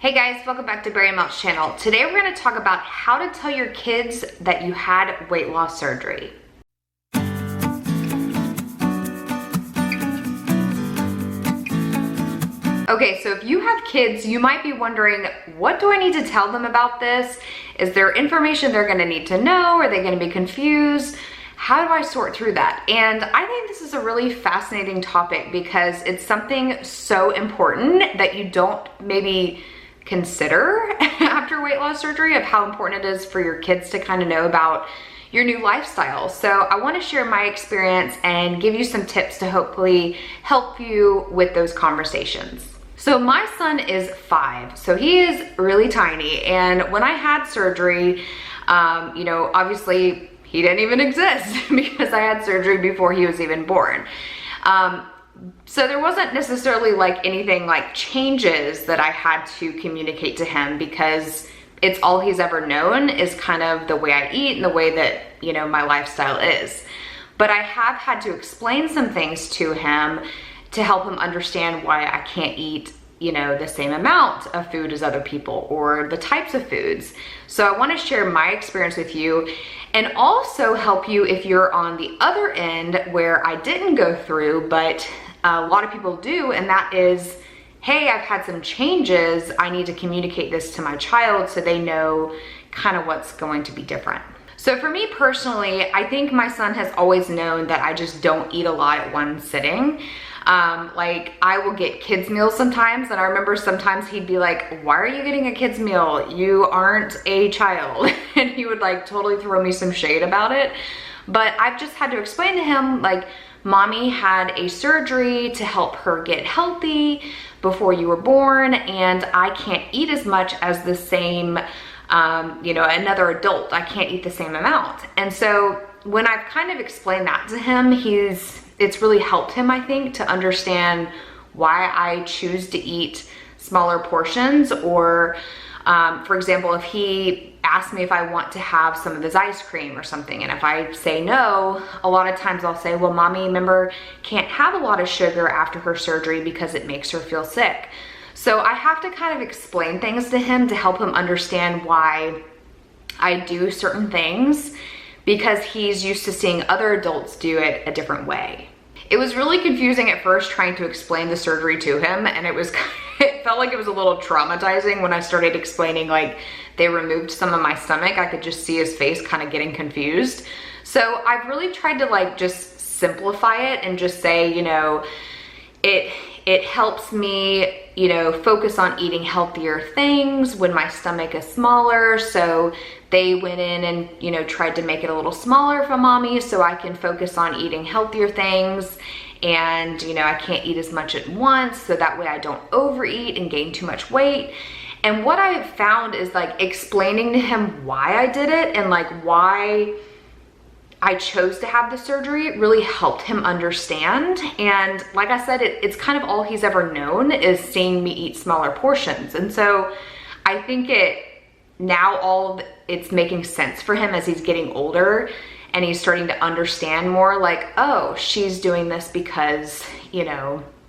Hey guys, welcome back to Berry Melt's channel. Today we're going to talk about how to tell your kids that you had weight loss surgery. Okay, so if you have kids, you might be wondering, what do I need to tell them about this? Is there information they're going to need to know? Are they going to be confused? How do I sort through that? And I think this is a really fascinating topic because it's something so important that you don't maybe consider after weight loss surgery, of how important it is for your kids to kind of know about your new lifestyle. So I want to share my experience and give you some tips to hopefully help you with those conversations. So my son is 5, so he is really tiny. And when I had surgery, obviously he didn't even exist because I had surgery before he was even born. So there wasn't necessarily like anything like changes that I had to communicate to him, because it's all he's ever known is kind of the way I eat and the way that, my lifestyle is. But I have had to explain some things to him to help him understand why I can't eat, the same amount of food as other people, or the types of foods. So I want to share my experience with you and also help you if you're on the other end where I didn't go through, but a lot of people do, and that is, hey, I've had some changes. I need to communicate this to my child so they know kind of what's going to be different. So for me personally, I think my son has always known that I just don't eat a lot at one sitting. Like I will get kids meals sometimes, and I remember sometimes he'd be like, why are you getting a kids meal? You aren't a child. And he would like totally throw me some shade about it. But I've just had to explain to him, like, mommy had a surgery to help her get healthy before you were born, and I can't eat as much as the same, another adult. I can't eat the same amount. And so when I've kind of explained that to him, it's really helped him, I think, to understand why I choose to eat smaller portions. Or, for example, if he asks me if I want to have some of his ice cream or something, and if I say no, a lot of times I'll say, well, mommy, remember, can't have a lot of sugar after her surgery because it makes her feel sick. So I have to kind of explain things to him to help him understand why I do certain things, because he's used to seeing other adults do it a different way. It was really confusing at first trying to explain the surgery to him, and it felt like it was a little traumatizing when I started explaining, like, they removed some of my stomach. I could just see his face kind of getting confused. So I've really tried to like just simplify it and just say, it helps me, focus on eating healthier things when my stomach is smaller. So they went in and, tried to make it a little smaller for mommy so I can focus on eating healthier things. And, I can't eat as much at once, so that way I don't overeat and gain too much weight. And what I have found is like explaining to him why I did it and like why I chose to have the surgery really helped him understand. And like I said, it's kind of all he's ever known is seeing me eat smaller portions. And so I think it's making sense for him as he's getting older and he's starting to understand more, like, oh, she's doing this because,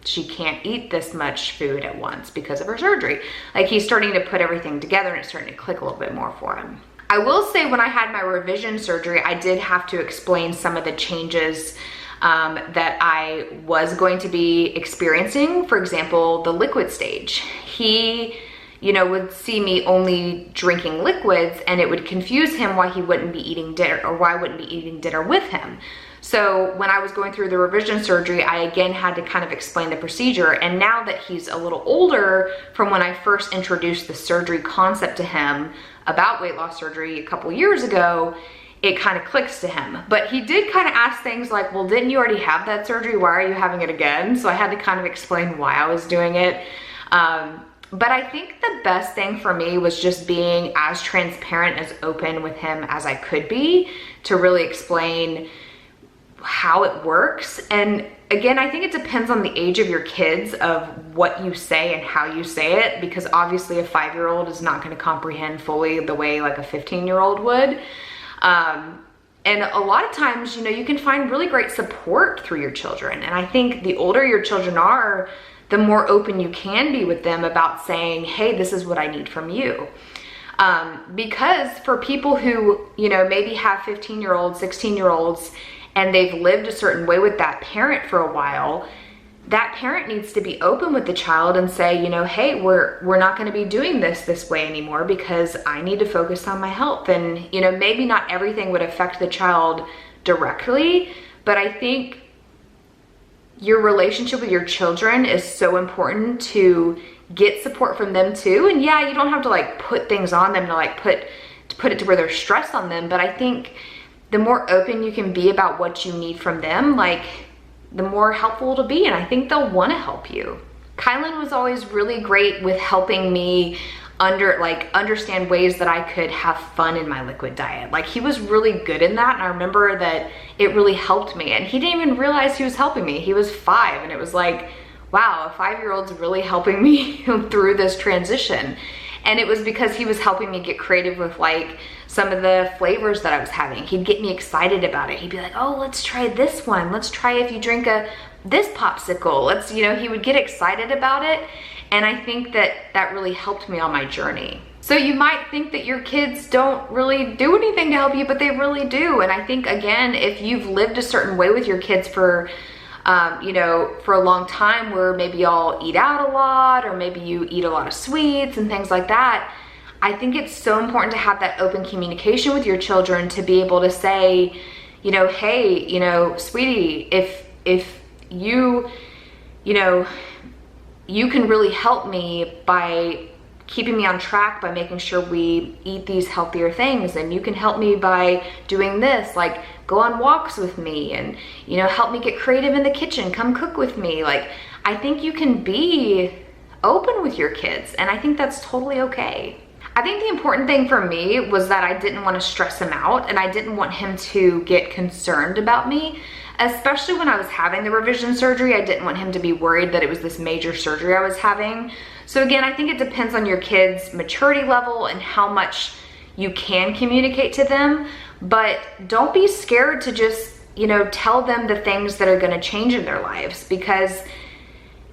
she can't eat this much food at once because of her surgery. Like, he's starting to put everything together and it's starting to click a little bit more for him. I will say, when I had my revision surgery, I did have to explain some of the changes that I was going to be experiencing. For example, the liquid stage. He, would see me only drinking liquids, and it would confuse him why he wouldn't be eating dinner, or why I wouldn't be eating dinner with him. So when I was going through the revision surgery, I again had to kind of explain the procedure. And now that he's a little older, from when I first introduced the surgery concept to him about weight loss surgery a couple years ago, it kind of clicks to him. But he did kind of ask things like, well, didn't you already have that surgery? Why are you having it again? So I had to kind of explain why I was doing it. But I think the best thing for me was just being as transparent, as open with him as I could be, to really explain how it works. And again, I think it depends on the age of your kids, of what you say and how you say it, because obviously a 5-year-old is not going to comprehend fully the way like a 15-year-old would. And a lot of times, you can find really great support through your children. And I think the older your children are, the more open you can be with them about saying, hey, this is what I need from you. Because for people who, you know, maybe have 15-year-olds, 16-year-olds, and they've lived a certain way with that parent for a while, that parent needs to be open with the child and say, you know, hey, we're not going to be doing this way anymore because I need to focus on my health. And, you know, maybe not everything would affect the child directly, but I think your relationship with your children is so important to get support from them too. And yeah, you don't have to like put things on them to like put it to where they're stressed on them, but I think the more open you can be about what you need from them, like the more helpful it'll be, and I think they'll want to help you. Kylan was always really great with helping me understand ways that I could have fun in my liquid diet. Like he was really good in that, and I remember that it really helped me, and he didn't even realize he was helping me. He was 5, and it was like, wow, a 5-year-old's really helping me through this transition. And it was because he was helping me get creative with like some of the flavors that I was having. He'd get me excited about it. He'd be like, oh, let's try this one. Let's try if you drink this popsicle. Let's, you know, he would get excited about it. And I think that really helped me on my journey. So you might think that your kids don't really do anything to help you, but they really do. And I think, again, if you've lived a certain way with your kids for you know, for a long time where maybe y'all eat out a lot, or maybe you eat a lot of sweets and things like that, I think it's so important to have that open communication with your children to be able to say, you know, hey, you know, sweetie, if you know, you can really help me by keeping me on track by making sure we eat these healthier things, and you can help me by doing this, like go on walks with me, and, you know, help me get creative in the kitchen, come cook with me. Like, I think you can be open with your kids, and I think that's totally okay. I think the important thing for me was that I didn't want to stress him out, and I didn't want him to get concerned about me, especially when I was having the revision surgery. I didn't want him to be worried that it was this major surgery I was having. So again, I think it depends on your kids' maturity level and how much you can communicate to them, but don't be scared to just, you know, tell them the things that are going to change in their lives, because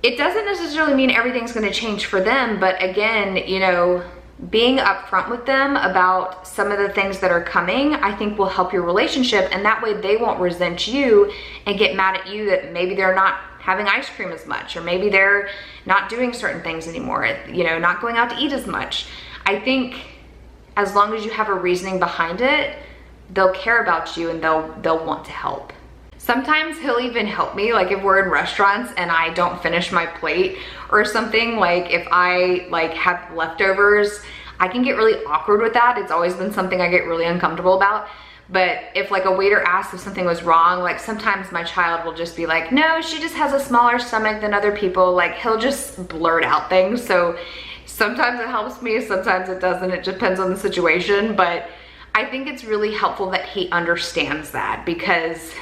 it doesn't necessarily mean everything's going to change for them. But again, you know, being upfront with them about some of the things that are coming, I think will help your relationship, and that way they won't resent you and get mad at you that maybe they're not having ice cream as much, or maybe they're not doing certain things anymore, you know, not going out to eat as much. I think as long as you have a reasoning behind it, they'll care about you and they'll want to help. Sometimes he'll even help me, like if we're in restaurants and I don't finish my plate or something, like if I like have leftovers, I can get really awkward with that. It's always been something I get really uncomfortable about. But if like a waiter asks if something was wrong, like sometimes my child will just be like, no, she just has a smaller stomach than other people. Like he'll just blurt out things. So sometimes it helps me, sometimes it doesn't. It depends on the situation. But I think it's really helpful that he understands that, because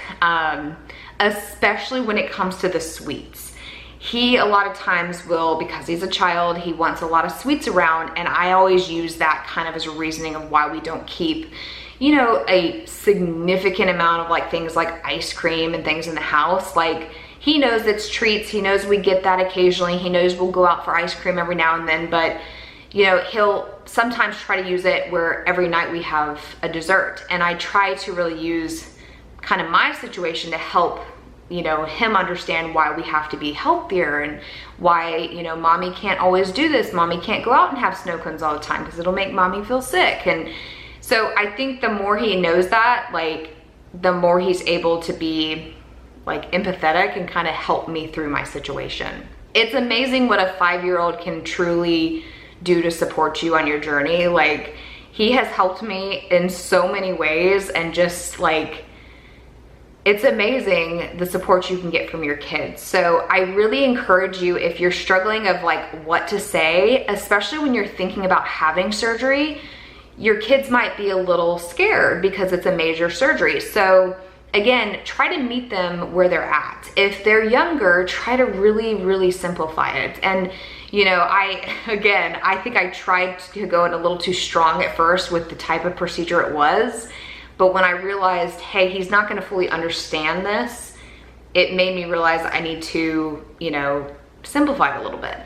especially when it comes to the sweets, he a lot of times will, because he's a child, he wants a lot of sweets around, and I always use that kind of as a reasoning of why we don't keep, you know, a significant amount of like things like ice cream and things in the house. Like he knows it's treats, he knows we get that occasionally, he knows we'll go out for ice cream every now and then, but you know, he'll sometimes try to use it where every night we have a dessert. And I try to really use kind of my situation to help, you know, him understand why we have to be healthier, and why, you know, mommy can't always do this. Mommy can't go out and have snow cones all the time because it'll make mommy feel sick. And so I think the more he knows that, like the more he's able to be like empathetic and kind of help me through my situation. It's amazing what a 5-year-old can truly do to support you on your journey. Like he has helped me in so many ways, and just like, it's amazing the support you can get from your kids. So I really encourage you, if you're struggling of like what to say, especially when you're thinking about having surgery, your kids might be a little scared because it's a major surgery. So again, try to meet them where they're at. If they're younger, try to really simplify it. And you know, I think I tried to go in a little too strong at first with the type of procedure it was. But when I realized, hey, he's not gonna fully understand this, it made me realize I need to, you know, simplified a little bit.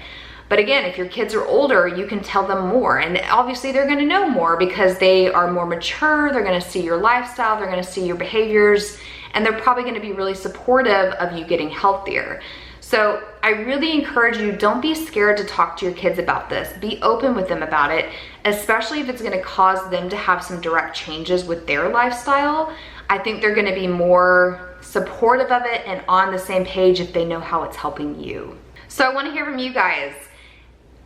But again, if your kids are older, you can tell them more. And obviously they're gonna know more because they are more mature, they're gonna see your lifestyle, they're gonna see your behaviors, and they're probably gonna be really supportive of you getting healthier. So I really encourage you, don't be scared to talk to your kids about this. Be open with them about it, especially if it's gonna cause them to have some direct changes with their lifestyle. I think they're gonna be more supportive of it and on the same page if they know how it's helping you. So I wanna hear from you guys.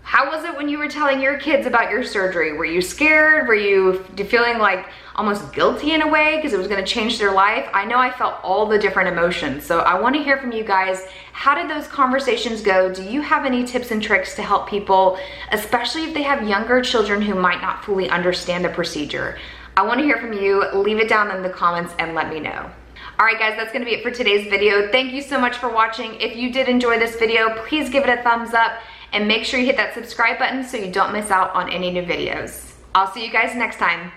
How was it when you were telling your kids about your surgery? Were you scared? Were you feeling like almost guilty in a way because it was gonna change their life? I know I felt all the different emotions. So I wanna hear from you guys. How did those conversations go? Do you have any tips and tricks to help people, especially if they have younger children who might not fully understand the procedure? I wanna hear from you. Leave it down in the comments and let me know. All right guys, that's gonna be it for today's video. Thank you so much for watching. If you did enjoy this video, please give it a thumbs up and make sure you hit that subscribe button so you don't miss out on any new videos. I'll see you guys next time.